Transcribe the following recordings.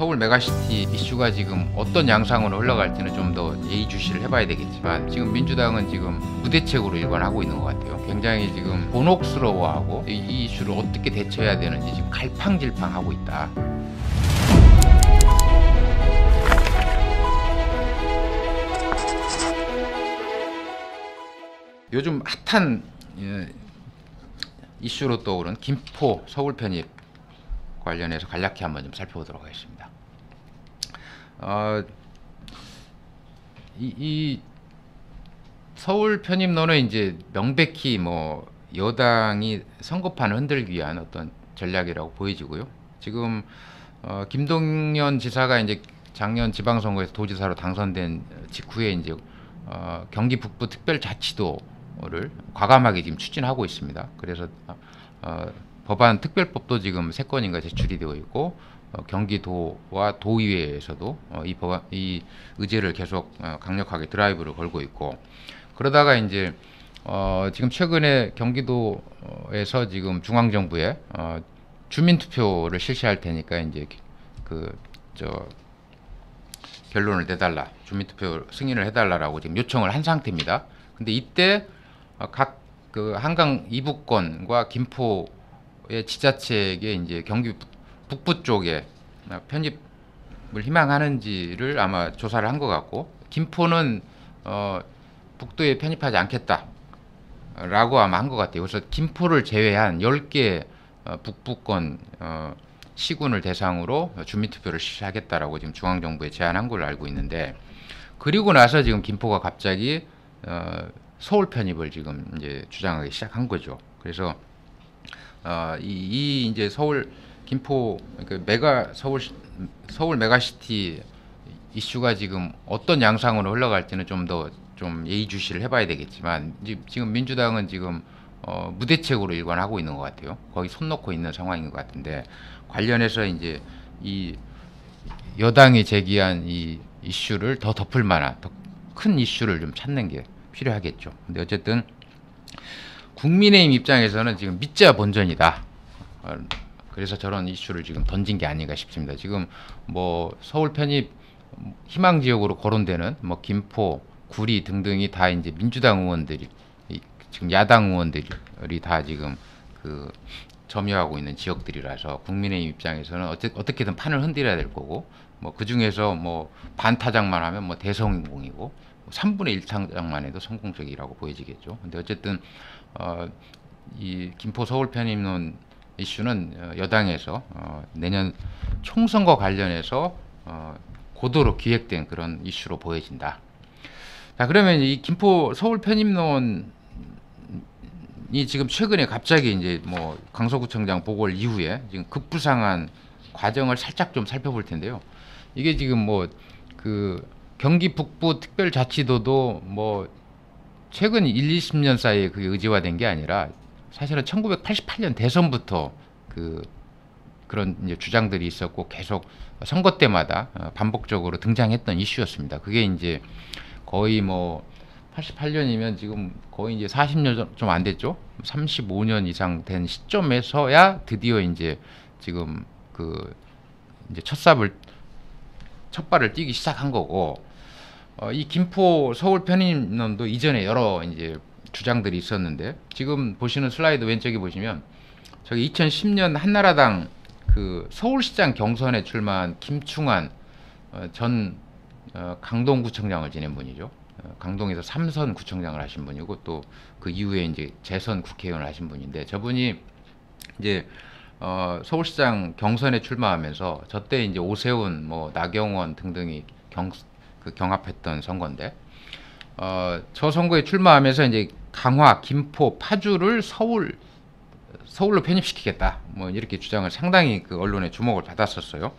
서울 메가시티 이슈가 지금 어떤 양상으로 흘러갈지는 좀 더 예의주시를 해봐야 되겠지만, 지금 민주당은 지금 무대책으로 일관하고 있는 것 같아요. 굉장히 지금 곤혹스러워하고 이 이슈를 어떻게 대처해야 되는지 지금 갈팡질팡하고 있다. 요즘 핫한 이슈로 떠오른 김포 서울 편입 관련해서 간략히 한번 좀 살펴보도록 하겠습니다. 이 서울 편입론은 이제 명백히 뭐 여당이 선거판을 흔들기 위한 어떤 전략이라고 보여지고요. 지금 김동연 지사가 이제 작년 지방선거에서 도지사로 당선된 직후에 이제 경기 북부 특별자치도를 과감하게 지금 추진하고 있습니다. 그래서 법안 특별법도 지금 3건인가 제출이 되어 있고, 경기도와 도의회에서도 이 의제를 계속 강력하게 드라이브를 걸고 있고, 그러다가 이제 지금 최근에 경기도에서 지금 중앙정부에 주민투표를 실시할 테니까 이제 결론을 내달라, 주민투표 승인을 해달라라고 지금 요청을 한 상태입니다. 근데 이때 각 그 한강 이북권과 김포의 지자체에게 이제 경기 북부 쪽에 편입을 희망하는지를 아마 조사를 한 것 같고, 김포는 북도에 편입하지 않겠다라고 아마 한 것 같아요. 그래서 김포를 제외한 10개 북부권 시군을 대상으로 주민투표를 실시하겠다라고 지금 중앙정부에 제안한 걸로 알고 있는데, 그리고 나서 지금 김포가 갑자기 서울 편입을 지금 이제 주장하기 시작한 거죠. 그래서 이 이제 서울 김포 그러니까 서울 메가시티 이슈가 지금 어떤 양상으로 흘러갈지는 좀 더 예의주시를 해봐야 되겠지만, 지금 민주당은 지금 무대책으로 일관하고 있는 것 같아요. 거의 손 놓고 있는 상황인 것 같은데, 관련해서 이제 이 여당이 제기한 이 이슈를 더 덮을 만한 더 큰 이슈를 좀 찾는 게 필요하겠죠. 근데 어쨌든 국민의힘 입장에서는 지금 믿자 본전이다. 그래서 저런 이슈를 지금 던진 게 아닌가 싶습니다. 지금 뭐 서울 편입 희망 지역으로 거론되는 뭐 김포, 구리 등등이 다 이제 민주당 의원들이, 지금 야당 의원들이 다 지금 점유하고 있는 지역들이라서 국민의힘 입장에서는 어떻게든 판을 흔들어야 될 거고, 뭐 그 중에서 뭐 반타작만 하면 뭐 대성공이고, 3분의 1 타작만 해도 성공적이라고 보여지겠죠. 근데 어쨌든 이 김포 서울 편입론 이슈는 여당에서 내년 총선거 관련해서 고도로 기획된 그런 이슈로 보여진다. 자, 그러면 이 김포 서울 편입론이 지금 최근에 갑자기 이제 뭐 강서구청장 보궐 이후에 지금 급부상한 과정을 살짝 좀 살펴볼 텐데요. 이게 지금 뭐 경기 북부 특별자치도도 뭐 최근 20년 사이에 그게 의제화된 게 아니라, 사실은 1988년 대선부터 그런 이제 주장들이 있었고, 계속 선거 때마다 반복적으로 등장했던 이슈였습니다. 그게 이제 거의 뭐 88년이면 지금 거의 이제 40년 좀 안 됐죠. 35년 이상 된 시점에서야 드디어 이제 지금 이제 첫발을 띄기 시작한 거고, 이 김포 서울 편입론도 이전에 여러 이제 주장들이 있었는데, 지금 보시는 슬라이드 왼쪽에 보시면 저기 2010년 한나라당 서울시장 경선에 출마한 김충환 전 강동구청장을 지낸 분이죠. 강동에서 3선 구청장을 하신 분이고, 또 그 이후에 이제 재선 국회의원을 하신 분인데, 저분이 이제 서울시장 경선에 출마하면서 저때 이제 오세훈, 뭐 나경원 등등이 경합했던 선거인데, 저 선거에 출마하면서 이제 강화, 김포, 파주를 서울로 편입시키겠다, 뭐 이렇게 주장을 상당히 언론의 주목을 받았었어요.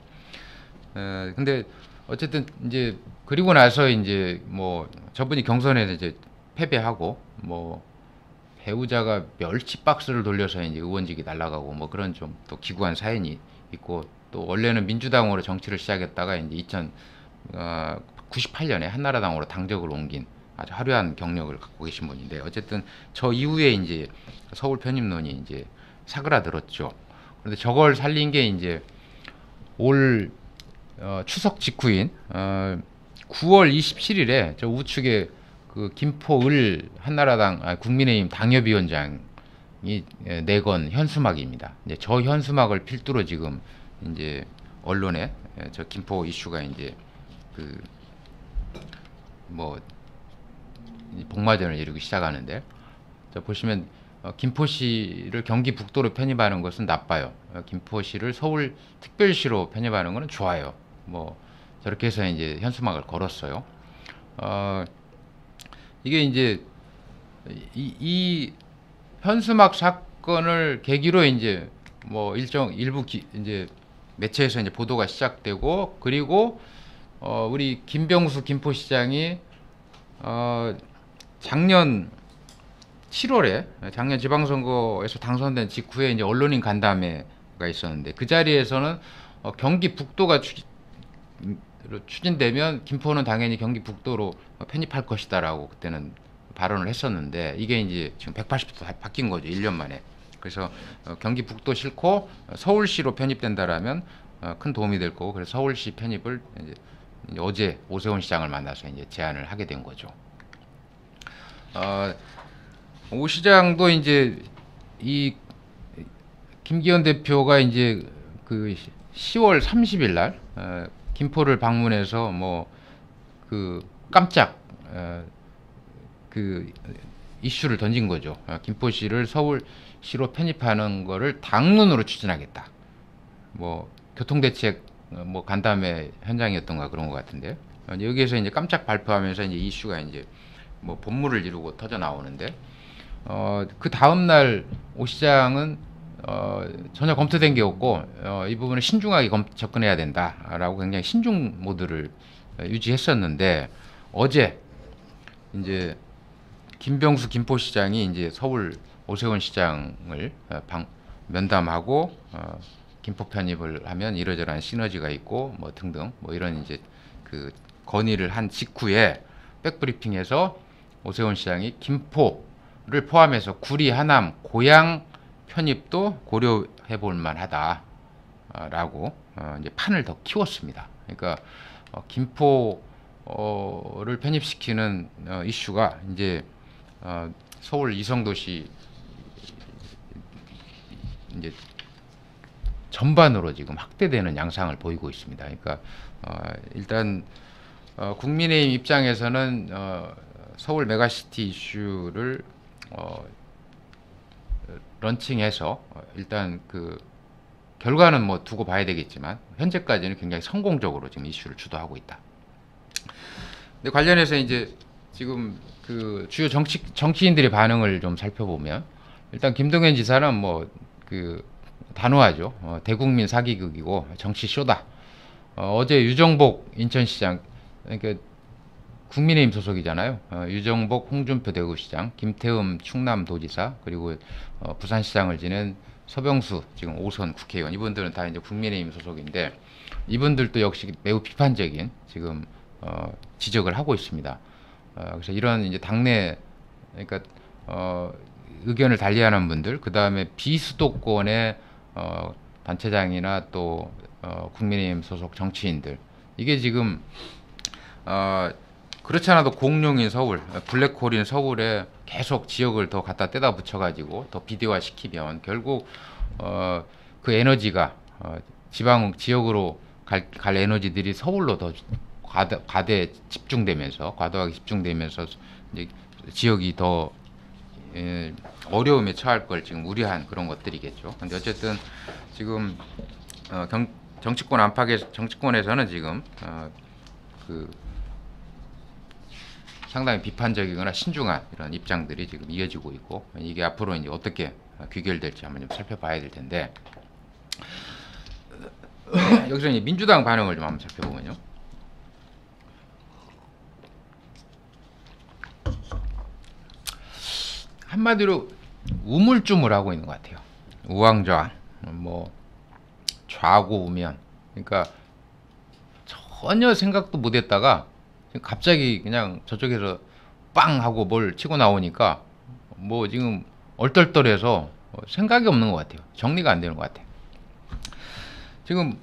근데 어쨌든 이제 그리고 나서 이제 뭐 저분이 경선에서 이제 패배하고, 뭐 배우자가 멸치 박스를 돌려서 이제 의원직이 날아가고, 뭐 그런 좀 또 기구한 사연이 있고, 또 원래는 민주당으로 정치를 시작했다가 이제 1998년에 한나라당으로 당적을 옮긴 아주 화려한 경력을 갖고 계신 분인데, 어쨌든 저 이후에 이제 서울 편입론이 이제 사그라들었죠. 그런데 저걸 살린 게 이제 올 추석 직후인 9월 27일에 저 우측에 그 김포을 한나라당 국민의힘 당협위원장이 내건 현수막입니다. 이제 저 현수막을 필두로 지금 이제 언론에 저 김포 이슈가 이제 그 뭐 복마전을 이루기 시작하는데, 자 보시면 김포시를 경기 북도로 편입하는 것은 나빠요. 김포시를 서울 특별시로 편입하는 것은 좋아요. 뭐 저렇게 해서 이제 현수막을 걸었어요. 이게 이제 이 현수막 사건을 계기로 이제 뭐 일부 이제 매체에서 이제 보도가 시작되고, 그리고 우리 김병수 김포시장이 작년 7월에 작년 지방선거에서 당선된 직후에 이제 언론인 간담회가 있었는데, 그 자리에서는 경기 북도가 추진되면 김포는 당연히 경기 북도로 편입할 것이다라고 그때는 발언을 했었는데, 이게 이제 지금 180도 바뀐 거죠. 1년 만에. 그래서 경기 북도 싫고 서울시로 편입된다라면 큰 도움이 될 거고, 그래서 서울시 편입을 이제 어제 오세훈 시장을 만나서 이제 제안을 하게 된 거죠. 오 시장도 이제 이 김기현 대표가 이제 그 10월 30일 날 김포를 방문해서 뭐 그 깜짝 그 이슈를 던진 거죠. 김포시를 서울시로 편입하는 거를 당론으로 추진하겠다. 뭐 교통대책 뭐 간담회 현장이었던가 그런 것 같은데, 여기에서 이제 깜짝 발표하면서 이제 이슈가 이제 뭐 본물을 이루고 터져 나오는데, 그 다음 날 오 시장은 전혀 검토된 게 없고 이 부분을 신중하게 접근해야 된다라고 굉장히 신중 모드를 유지했었는데, 어제 이제 김병수 김포시장이 이제 서울 오세훈 시장을 면담하고 김포 편입을 하면 이러저러한 시너지가 있고 뭐 등등 뭐 이런 이제 그 건의를 한 직후에 백브리핑에서 오세훈 시장이 김포를 포함해서 구리, 하남, 고양 편입도 고려해 볼 만하다라고 이제 판을 더 키웠습니다. 그러니까 김포를 편입시키는 이슈가 이제 서울 이성도시 이제 전반으로 지금 확대되는 양상을 보이고 있습니다. 그러니까 일단 국민의힘 입장에서는 서울 메가시티 이슈를 런칭해서 일단 그 결과는 뭐 두고 봐야 되겠지만 현재까지는 굉장히 성공적으로 지금 이슈를 주도하고 있다. 근데 관련해서 이제 지금 그 주요 정치인들의 반응을 좀 살펴보면, 일단 김동연 지사는 뭐 그 단호하죠. 대국민 사기극이고 정치 쇼다. 어제 유정복 인천시장, 그러니까 국민의힘 소속이잖아요. 유정복 홍준표 대구시장, 김태흠 충남도지사, 그리고 부산시장을 지낸 서병수 지금 5선 국회의원, 이분들은 다 이제 국민의힘 소속인데, 이분들도 역시 매우 비판적인 지금 지적을 하고 있습니다. 그래서 이런 이제 당내, 그러니까 의견을 달리하는 분들, 그 다음에 비수도권의 단체장이나 또 국민의힘 소속 정치인들, 이게 지금 그렇지 않아도 공룡인 서울, 블랙홀인 서울에 계속 지역을 더 갖다 떼다 붙여가지고 더 비대화 시키면 결국 그 에너지가 지방 지역으로 갈 에너지들이 서울로 더 과도하게 집중되면서 이제 지역이 더 어려움에 처할 걸 지금 우려한 그런 것들이겠죠. 근데 어쨌든 지금 정치권 정치권에서는 지금 그 상당히 비판적이거나 신중한 이런 입장들이 지금 이어지고 있고, 이게 앞으로 이제 어떻게 귀결될지 한번 좀 살펴봐야 될 텐데, 여기서 이제 민주당 반응을 좀 한번 살펴보면요. 한마디로 우물쭈물하고 있는 것 같아요. 우왕좌왕, 뭐 좌고우면, 그러니까 전혀 생각도 못했다가 갑자기 그냥 저쪽에서 빵 하고 뭘 치고 나오니까 뭐 지금 얼떨떨해서 생각이 없는 것 같아요. 정리가 안 되는 것 같아요. 지금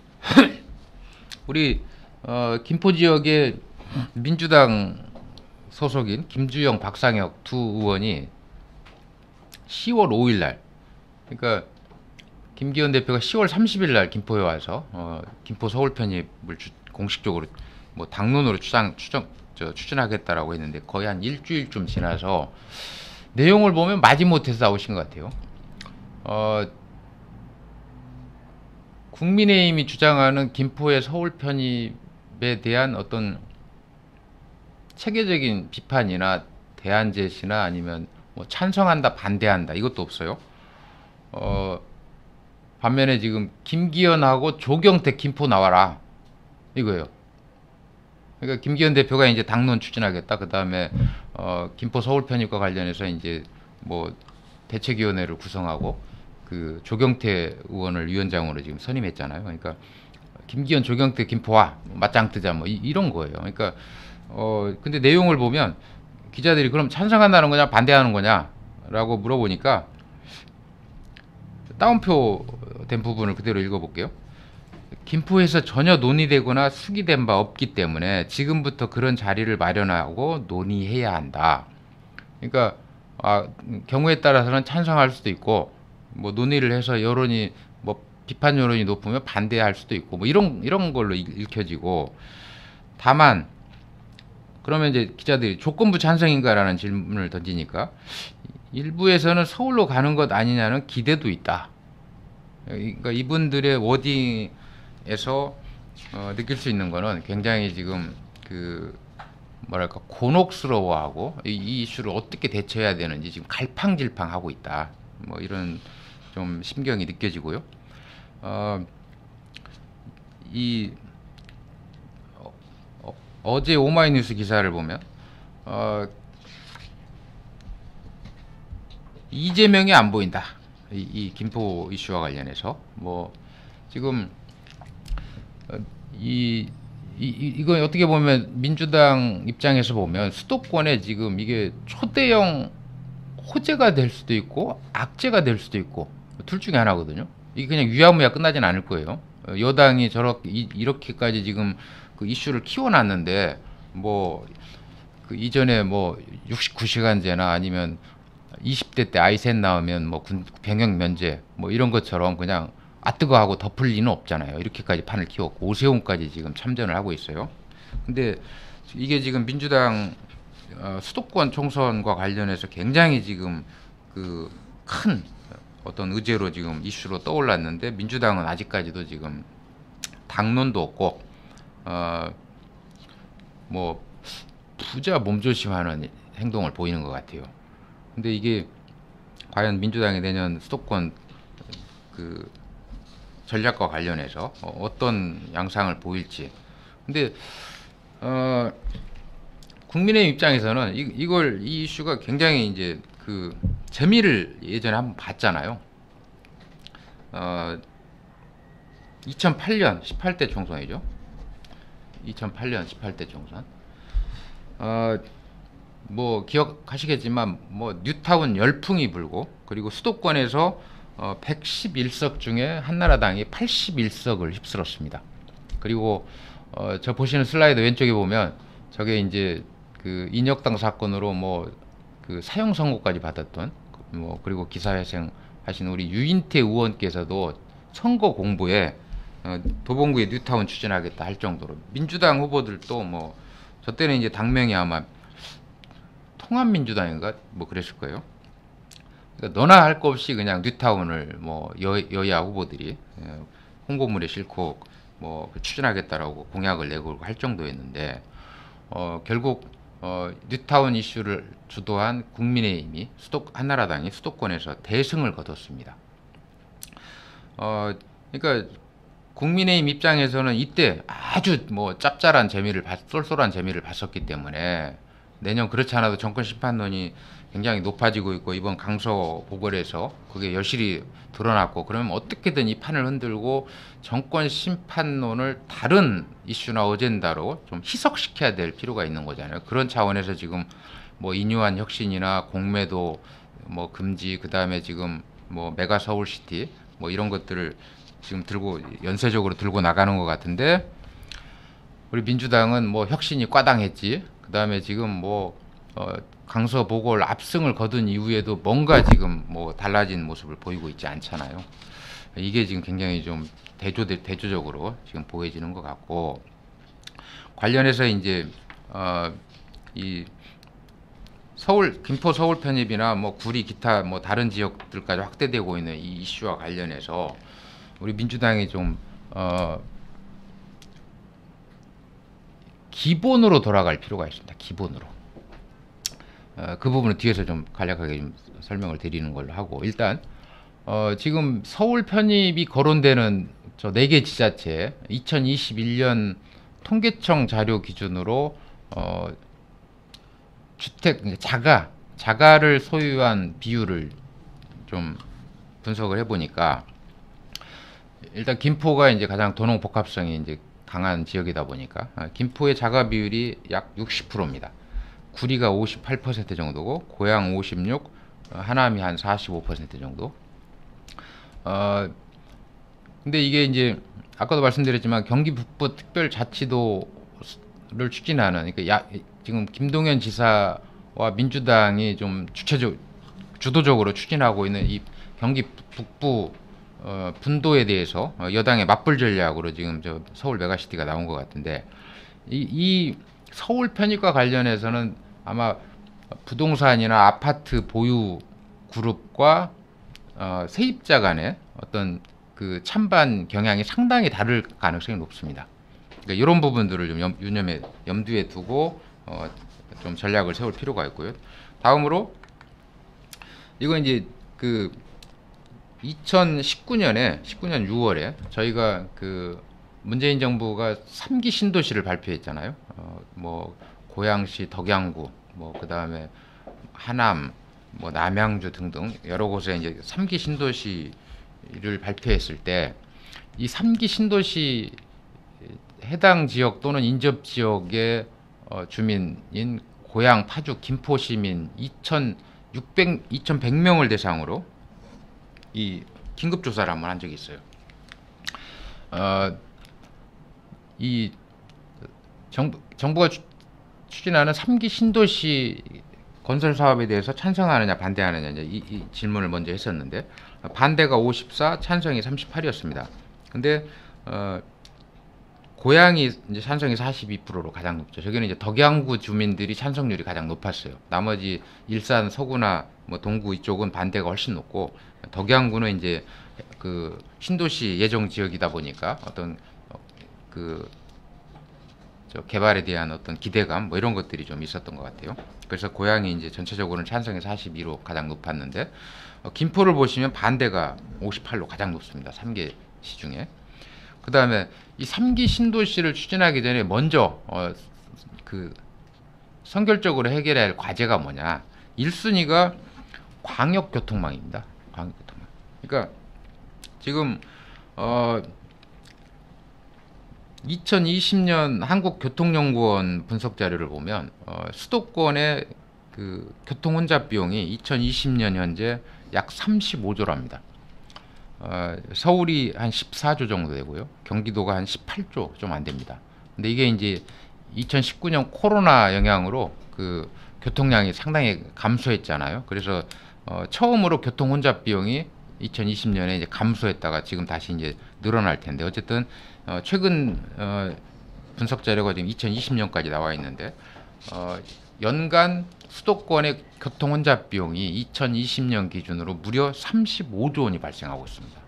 우리 김포 지역의 민주당 소속인 김주영, 박상혁 두 의원이 10월 5일 날, 그러니까 김기현 대표가 10월 30일 날 김포에 와서 김포 서울 편입을 공식적으로 뭐 당론으로 추진하겠다라고 했는데 거의 한 일주일쯤 지나서 내용을 보면 마지못해서 나오신 것 같아요. 국민의힘이 주장하는 김포의 서울 편입에 대한 어떤 체계적인 비판이나 대안 제시나 아니면 뭐 찬성한다, 반대한다 이것도 없어요. 반면에 지금 김기현하고 조경태 김포 나와라 이거예요. 그러니까 김기현 대표가 이제 당론 추진하겠다. 그 다음에 김포 서울 편입과 관련해서 이제 뭐 대책위원회를 구성하고 그 조경태 의원을 위원장으로 지금 선임했잖아요. 그러니까 김기현, 조경태, 김포와 맞짱 뜨자 뭐 이런 거예요. 그러니까 근데 내용을 보면 기자들이 그럼 찬성한다는 거냐 반대하는 거냐라고 물어보니까 따옴표 된 부분을 그대로 읽어볼게요. 김포에서 전혀 논의되거나 수기된 바 없기 때문에 지금부터 그런 자리를 마련하고 논의해야 한다. 그러니까 경우에 따라서는 찬성할 수도 있고 뭐 논의를 해서 여론이 뭐 비판 여론이 높으면 반대할 수도 있고 뭐 이런 걸로 읽혀지고, 다만 그러면 이제 기자들이 조건부 찬성인가라는 질문을 던지니까 일부에서는 서울로 가는 것 아니냐는 기대도 있다. 그러니까 이분들의 워딩에서 느낄 수 있는 거는 굉장히 지금 그 뭐랄까 곤혹스러워하고 이 이슈를 어떻게 대처해야 되는지 지금 갈팡질팡하고 있다. 뭐 이런 좀 심경이 느껴지고요. 어제 오마이뉴스 기사를 보면 이재명이 안 보인다. 이 김포 이슈와 관련해서 뭐 지금 이건 어떻게 보면 민주당 입장에서 보면 수도권에 지금 이게 초대형 호재가 될 수도 있고 악재가 될 수도 있고 둘 중에 하나거든요. 이게 그냥 유야무야 끝나진 않을 거예요. 여당이 이렇게까지 지금 그 이슈를 키워놨는데 뭐 그 이전에 뭐 69시간제나 아니면 20대 때 아이 셋 나오면 뭐 병역 면제 뭐 이런 것처럼 그냥 뜨거 하고 덮을 리는 없잖아요. 이렇게까지 판을 키웠고 오세훈까지 지금 참전을 하고 있어요. 근데 이게 지금 민주당 수도권 총선과 관련해서 굉장히 지금 그 큰 어떤 의제로 지금 이슈로 떠올랐는데 민주당은 아직까지도 지금 당론도 없고 뭐 부자 몸조심하는 행동을 보이는 것 같아요. 근데 이게 과연 민주당이 내년 수도권 그 전략과 관련해서 어떤 양상을 보일지. 근데 국민의힘 입장에서는 이 이슈가 굉장히 이제 그 재미를 예전에 한번 봤잖아요. 2008년 18대 총선이죠. 2008년 18대 총선. 뭐 기억하시겠지만 뭐 뉴타운 열풍이 불고 그리고 수도권에서 111석 중에 한나라당이 81석을 휩쓸었습니다. 그리고 저 보시는 슬라이드 왼쪽에 보면 저게 이제 그 인혁당 사건으로 뭐 그 사형 선고까지 받았던 뭐 그리고 기사회생 하신 우리 유인태 의원께서도 선거 공부에 도봉구에 뉴타운 추진하겠다 할 정도로 민주당 후보들도 뭐 저 때는 이제 당명이 아마 통합민주당인가 뭐 그랬을 거예요. 그러니까 너나 할 거 없이 그냥 뉴타운을 뭐 여야 후보들이 홍보물에 싣고 뭐 추진하겠다라고 공약을 내고 할 정도였는데 결국 뉴타운 이슈를 주도한 국민의힘이 한나라당이 수도권에서 대승을 거뒀습니다. 그러니까 국민의힘 입장에서는 이때 아주 뭐 짭짤한 쏠쏠한 재미를 봤었기 때문에 내년 그렇지 않아도 정권 심판론이 굉장히 높아지고 있고 이번 강서 보궐에서 그게 여실히 드러났고 그러면 어떻게든 이 판을 흔들고 정권 심판론을 다른 이슈나 어젠다로 좀 희석시켜야 될 필요가 있는 거잖아요. 그런 차원에서 지금 뭐 인유한 혁신이나 공매도 뭐 금지 그다음에 지금 뭐 메가 서울시티 뭐 이런 것들을 지금 연쇄적으로 들고 나가는 것 같은데 우리 민주당은 뭐 혁신이 과당했지. 그다음에 지금 뭐 강서 보궐 압승을 거둔 이후에도 뭔가 지금 뭐 달라진 모습을 보이고 있지 않잖아요. 이게 지금 굉장히 좀 대조적으로 지금 보여지는 것 같고, 관련해서 이제 이 서울 김포 서울 편입이나 뭐 구리 기타 뭐 다른 지역들까지 확대되고 있는 이 이슈와 관련해서 우리 민주당이 좀 기본으로 돌아갈 필요가 있습니다. 기본으로. 그 부분은 뒤에서 좀 간략하게 좀 설명을 드리는 걸로 하고, 일단 지금 서울 편입이 거론되는 저 4개 지자체 2021년 통계청 자료 기준으로 주택 자가를 소유한 비율을 좀 분석을 해보니까, 일단 김포가 이제 가장 도농 복합성이 이제 강한 지역이다 보니까 김포의 자가 비율이 약 60%입니다. 구리가 58% 정도고, 고양 56, 하남이 한 45% 정도. 근데 이게 이제 아까도 말씀드렸지만 경기 북부 특별자치도를 추진하는, 그러니까 지금 김동연 지사와 민주당이 좀 주도적으로 추진하고 있는 이 경기 북부 분도에 대해서 여당의 맞불 전략으로 지금 저 서울 메가시티가 나온 것 같은데, 이 서울 편입과 관련해서는 아마 부동산이나 아파트 보유 그룹과 세입자 간의 어떤 그 찬반 경향이 상당히 다를 가능성이 높습니다. 그러니까 이런 부분들을 좀 염두에 두고 좀 전략을 세울 필요가 있고요. 다음으로 이건 이제 그 2019년 6월에 저희가 그 문재인 정부가 3기 신도시를 발표했잖아요. 뭐 고양시, 덕양구, 뭐 그다음에 하남, 뭐 남양주 등등 여러 곳에 이제 3기 신도시를 발표했을 때, 이 3기 신도시 해당 지역 또는 인접 지역의 주민인 고양, 파주, 김포 시민 2,100명을 대상으로 이 긴급 조사를 한번 한 적이 있어요. 이 정부가 추진하는 3기 신도시 건설 사업에 대해서 찬성하느냐 반대하느냐 이 질문을 먼저 했었는데, 반대가 54, 찬성이 38이었습니다. 근데 고양이 이제 찬성이 42%로 가장 높죠. 저기는 이제 덕양구 주민들이 찬성률이 가장 높았어요. 나머지 일산, 서구나 뭐 동구 이쪽은 반대가 훨씬 높고, 덕양구는 이제 그 신도시 예정 지역이다 보니까 어떤 그 저 개발에 대한 어떤 기대감 뭐 이런 것들이 좀 있었던 것 같아요. 그래서 고양이 이제 전체적으로는 찬성이 42로 가장 높았는데, 김포를 보시면 반대가 58로 가장 높습니다. 3개 시 중에. 그 다음에 이 3기 신도시를 추진하기 전에 먼저 그 선결적으로 해결해야 할 과제가 뭐냐. 1순위가 광역교통망입니다. 광역교통망. 그러니까 지금 2020년 한국교통연구원 분석 자료를 보면 수도권의 그 교통 혼잡 비용이 2020년 현재 약 35조랍니다. 서울이 한 14조 정도 되고요. 경기도가 한 18조 좀 안 됩니다. 근데 이게 이제 2019년 코로나 영향으로 그 교통량이 상당히 감소했잖아요. 그래서 처음으로 교통 혼잡 비용이 2020년에 이제 감소했다가 지금 다시 이제 늘어날 텐데, 어쨌든 최근 분석 자료가 지금 2020년까지 나와 있는데, 연간 수도권의 교통 혼잡 비용이 2020년 기준으로 무려 35조 원이 발생하고 있습니다.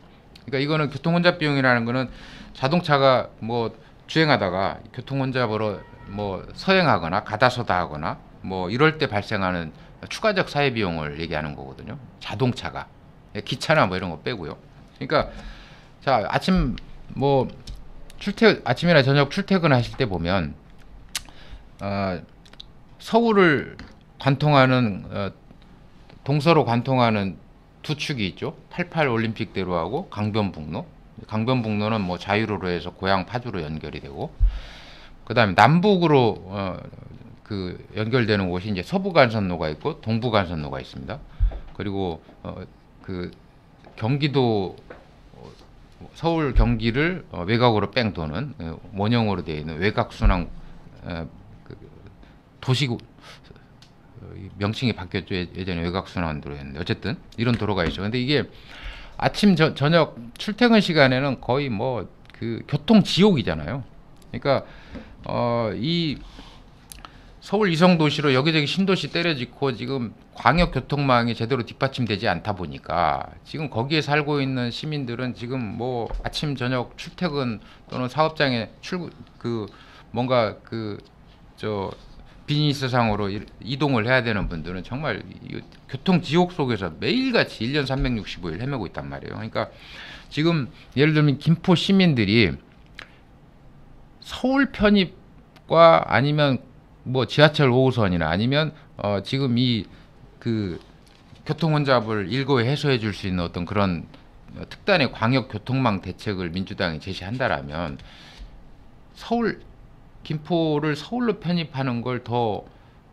그러니까 이거는 교통 혼잡 비용이라는 거는 자동차가 뭐 주행하다가 교통 혼잡으로 뭐 서행하거나 가다서다 하거나 뭐 이럴 때 발생하는 추가적 사회 비용을 얘기하는 거거든요. 자동차가, 기차나 뭐 이런 거 빼고요. 그러니까 자, 아침이나 저녁 출퇴근하실 때 보면 서울을 관통하는 동서로 관통하는 두 축이 있죠. 88 올림픽대로하고 강변북로. 강변북로는 뭐 자유로로 해서 고양 파주로 연결이 되고, 그다음에 남북으로 그 연결되는 곳이 이제 서부간선로가 있고 동부간선로가 있습니다. 그리고 그 경기도 서울 경기를 외곽으로 뺑 도는 원형으로 되어 있는 외곽 순환 그 도시구 명칭이 바뀌었죠. 예전에 외곽 순환 도로였는데 어쨌든 이런 도로가 있죠. 근데 이게 아침 저녁 출퇴근 시간에는 거의 뭐 그 교통 지옥이잖아요. 그러니까 이 서울 이성 도시로 여기저기 신도시 때려짓고 지금 광역 교통망이 제대로 뒷받침되지 않다 보니까 지금 거기에 살고 있는 시민들은 지금 뭐 아침 저녁 출퇴근 또는 사업장에 그 뭔가 저 비즈니스상으로 이동을 해야 되는 분들은 정말 교통 지옥 속에서 매일같이 1년 365일 헤매고 있단 말이에요. 그러니까 지금 예를 들면 김포 시민들이 서울 편입과 아니면 뭐 지하철 5호선이나 아니면 지금 이 그 교통 혼잡을 일거에 해소해 줄 수 있는 어떤 그런 특단의 광역 교통망 대책을 민주당이 제시한다라면 서울 김포를 서울로 편입하는 걸 더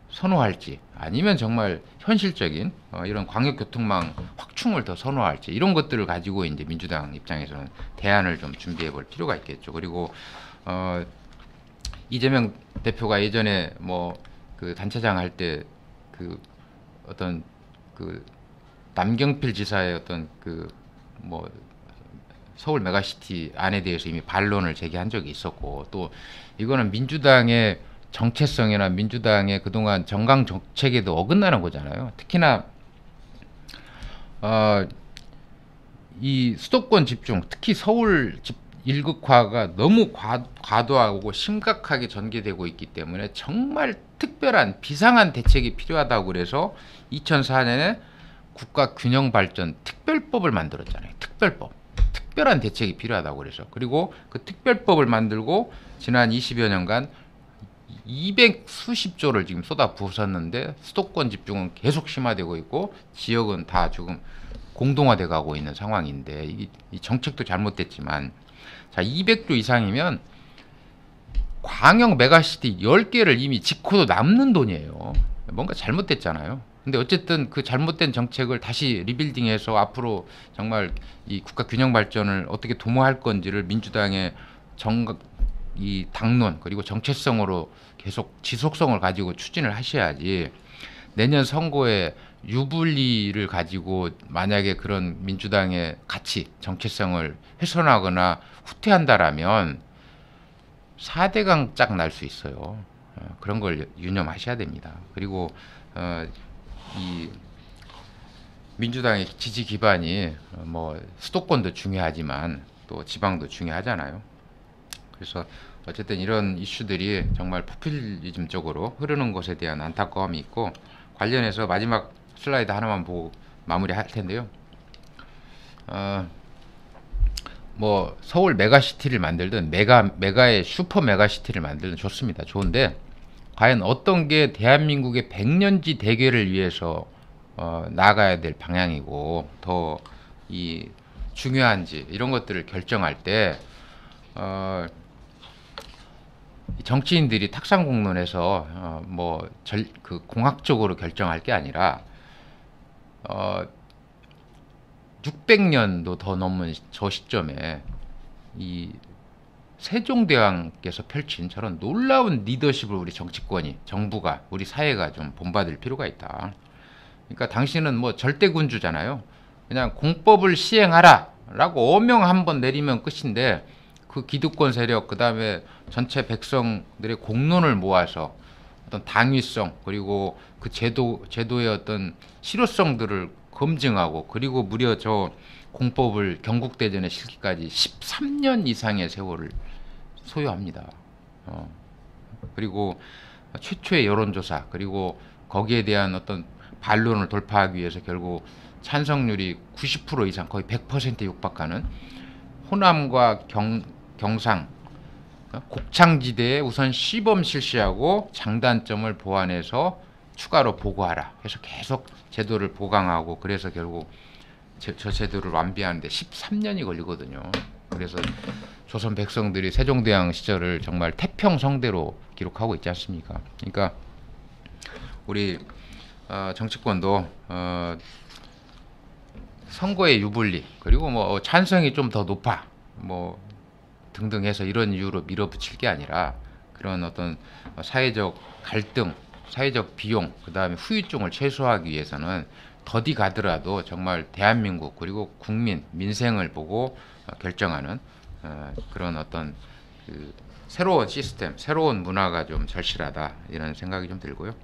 선호할지 아니면 정말 현실적인 이런 광역 교통망 확충을 더 선호할지 이런 것들을 가지고 이제 민주당 입장에서는 대안을 좀 준비해 볼 필요가 있겠죠. 그리고 이재명 대표가 예전에 뭐 그 단체장 할 때 그 어떤 그 남경필 지사의 어떤 그 뭐 서울 메가시티 안에 대해서 이미 반론을 제기한 적이 있었고 또 이거는 민주당의 정체성이나 민주당의 그동안 정강 정책에도 어긋나는 거잖아요. 특히나 이 수도권 집중, 특히 서울 일극화가 너무 과도하고 심각하게 전개되고 있기 때문에 정말 특별한 비상한 대책이 필요하다고 그래서 2004년에 국가균형발전 특별법을 만들었잖아요. 특별한 대책이 필요하다고 그래서. 그리고 그 특별법을 만들고 지난 20여 년간 200 수십조를 지금 쏟아 부었었는데 수도권 집중은 계속 심화되고 있고 지역은 다 지금 공동화돼 가고 있는 상황인데 이 정책도 잘못됐지만 자 200조 이상이면 광역 메가시티 10개를 이미 짓고도 남는 돈이에요. 뭔가 잘못됐잖아요. 근데 어쨌든 그 잘못된 정책을 다시 리빌딩해서 앞으로 정말 이 국가 균형 발전을 어떻게 도모할 건지를 민주당의 이 당론 그리고 정체성으로 계속 지속성을 가지고 추진을 하셔야지 내년 선거에 유불리를 가지고 만약에 그런 민주당의 가치 정체성을 훼손하거나 후퇴한다라면 4대강 짝 날 수 있어요. 그런 걸 유념하셔야 됩니다. 그리고 이 민주당의 지지 기반이 뭐 수도권도 중요하지만 또 지방도 중요하잖아요. 그래서 어쨌든 이런 이슈들이 정말 포퓰리즘 쪽으로 흐르는 것에 대한 안타까움이 있고 관련해서 마지막 슬라이드 하나만 보고 마무리할 텐데요. 뭐 서울 메가시티를 만들든 메가의 슈퍼 메가시티를 만들든 좋습니다. 좋은데 과연 어떤 게 대한민국의 100년지 대계를 위해서 나가야 될 방향이고 더 이 중요한지 이런 것들을 결정할 때 정치인들이 탁상공론에서 그 공학적으로 결정할 게 아니라 600년도 더 넘은 저 시점에 이 세종대왕께서 펼친 저런 놀라운 리더십을 우리 정치권이 정부가 우리 사회가 좀 본받을 필요가 있다. 그러니까 당신은 뭐 절대군주잖아요. 그냥 공법을 시행하라 라고 어명 한번 내리면 끝인데 그 기득권 세력 그다음에 전체 백성들의 공론을 모아서 어떤 당위성 그리고 그 제도의 어떤 실효성들을 검증하고 그리고 무려 저 공법을 경국대전에 실기까지 13년 이상의 세월을 소요합니다. 그리고 최초의 여론조사 그리고 거기에 대한 어떤 반론을 돌파하기 위해서 결국 찬성률이 90% 이상 거의 100%에 육박하는 호남과 경상 곡창지대에 우선 시범 실시하고 장단점을 보완해서 추가로 보고하라 해서 계속 제도를 보강하고 그래서 결국 저 제도를 완비하는데 13년이 걸리거든요. 그래서 조선 백성들이 세종대왕 시절을 정말 태평성대로 기록하고 있지 않습니까? 그러니까 우리 정치권도 선거의 유불리 그리고 뭐 찬성이 좀 더 높아 뭐 등등 해서 이런 이유로 밀어붙일 게 아니라 그런 어떤 사회적 갈등, 사회적 비용, 그다음에 후유증을 최소화하기 위해서는 더디 가더라도 정말 대한민국 그리고 국민 민생을 보고 결정하는 그런 어떤 그 새로운 시스템, 새로운 문화가 좀 절실하다 이런 생각이 좀 들고요.